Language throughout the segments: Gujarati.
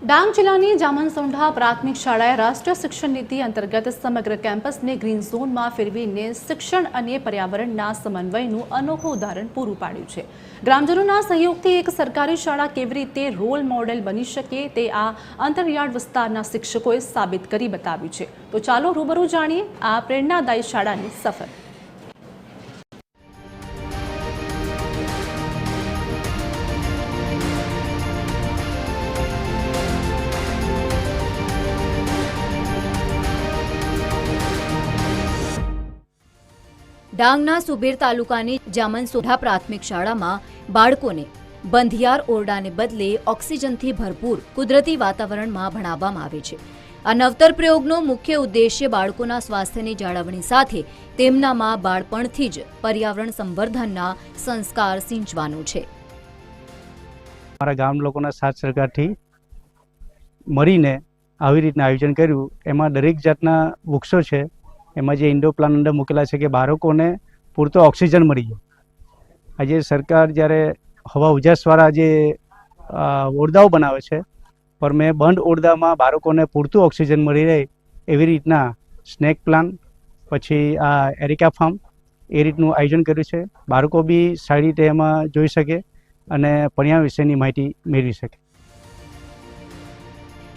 ડાંગ જિલ્લાની જામનસોંઢા પ્રાથમિક શાળાએ રાષ્ટ્રીય શિક્ષણ નીતિ અંતર્ગત સમગ્ર કેમ્પસને ગ્રીન ઝોનમાં ફેરવીને શિક્ષણ અને પર્યાવરણના સમન્વયનું અનોખું ઉદાહરણ પૂરું પાડ્યું છે। ગ્રામજનોના સહયોગથી એક સરકારી શાળા કેવી રીતે રોલ મોડેલ બની શકે તે આ અંતરિયાળ વિસ્તારના શિક્ષકોએ સાબિત કરી બતાવ્યું છે। તો ચાલો રૂબરૂ જાણીએ આ પ્રેરણાદાયી શાળાની સફર। ડાંગના સુબીર તાલુકાની જામનસોંઢા પ્રાથમિક શાળામાં બાળકોને બંધિયાર ઓરડાને બદલે ઓક્સિજનથી ભરપૂર કુદરતી વાતાવરણમાં ભણાવવામાં આવે છે। આ નવતર પ્રયોગનો મુખ્ય ઉદ્દેશ્ય બાળકોના સ્વાસ્થ્યની જાળવણી સાથે તેમનામાં બાળપણથી જ પર્યાવરણ સંવર્ધનના સંસ્કાર સિંચવાનો છે। અમારા ગામ લોકોના સાથ સહકારથી મળીને આવી રીતના આયોજન કર્યું। એમાં દરેક જાતના વૃક્ષો છે, એમાં જે ઇન્ડોર પ્લાન્ટ અંદર મૂકેલા છે કે બાળકોને પૂરતો ઓક્સિજન મળી જાય। આજે સરકાર જ્યારે હવા ઉજાસવાળા જે ઓરડાઓ બનાવે છે, પણ મેં બંધ ઓરડામાં બાળકોને પૂરતું ઓક્સિજન મળી રહે એવી રીતના સ્નેક પ્લાન્ટ, પછી આ એરિકા ફાર્મ એ રીતનું આયોજન કર્યું છે। બાળકો બી સારી રીતે એમાં જોઈ શકે અને પર્યાવરણ વિશેની માહિતી મેળવી શકે।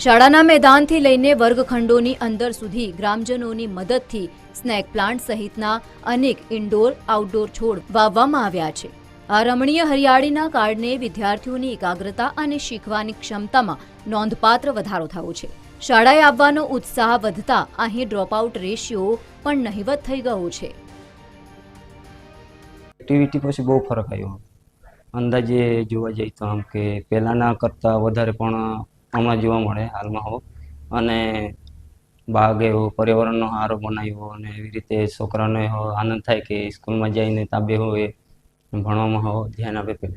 શાળાના મેદાનથી લઈને વર્ગખંડોની અંદર સુધી ગ્રામજનોની મદદથી સ્નેક પ્લાન્ટ સહિતના અનેક ઇન્ડોર આઉટડોર છોડ વાવવામાં આવ્યા છે। આ રમણીય હરિયાળીના કારણે વિદ્યાર્થીઓની એકાગ્રતા અને શીખવાની ક્ષમતામાં નોંધપાત્ર વધારો થયો છે। શાળાએ આવવાનો ઉત્સાહ વધતા અહીં ડ્રોપઆઉટ રેશિયો પણ નહિવત થઈ ગયો છે। એક્ટિવિટી પછી બહુ ફરક આવ્યો। અંદાજે જોવા જઈએ તો આમ કે પહેલાંના કરતાં વધારે પણ હમણાં જોવા મળે હાલમાં હો, અને બાગ એવો પર્યાવરણનો હારો બનાવ્યો અને એવી રીતે છોકરાને આનંદ થાય કે સ્કૂલમાં જઈને તાબે હોય ભણવામાં હો ધ્યાન આપે।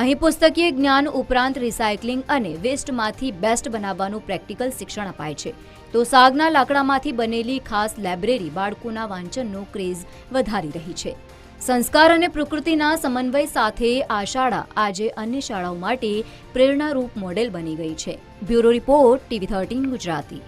અહીં પુસ્તકીય જ્ઞાન ઉપરાંત રિસાયકલિંગ અને વેસ્ટમાંથી બેસ્ટ બનાવવાનું પ્રેક્ટિકલ શિક્ષણ અપાય છે। તો સાગના લાકડામાંથી બનેલી ખાસ લાઇબ્રેરી બાળકોના વાંચનનો ક્રેઝ વધારી રહી છે। સંસ્કાર અને પ્રકૃતિના સમન્વય સાથે આ શાળા આજે અન્ય શાળાઓ માટે પ્રેરણારૂપ મોડેલ બની ગઈ છે। Bureau report, TV13 Gujarati.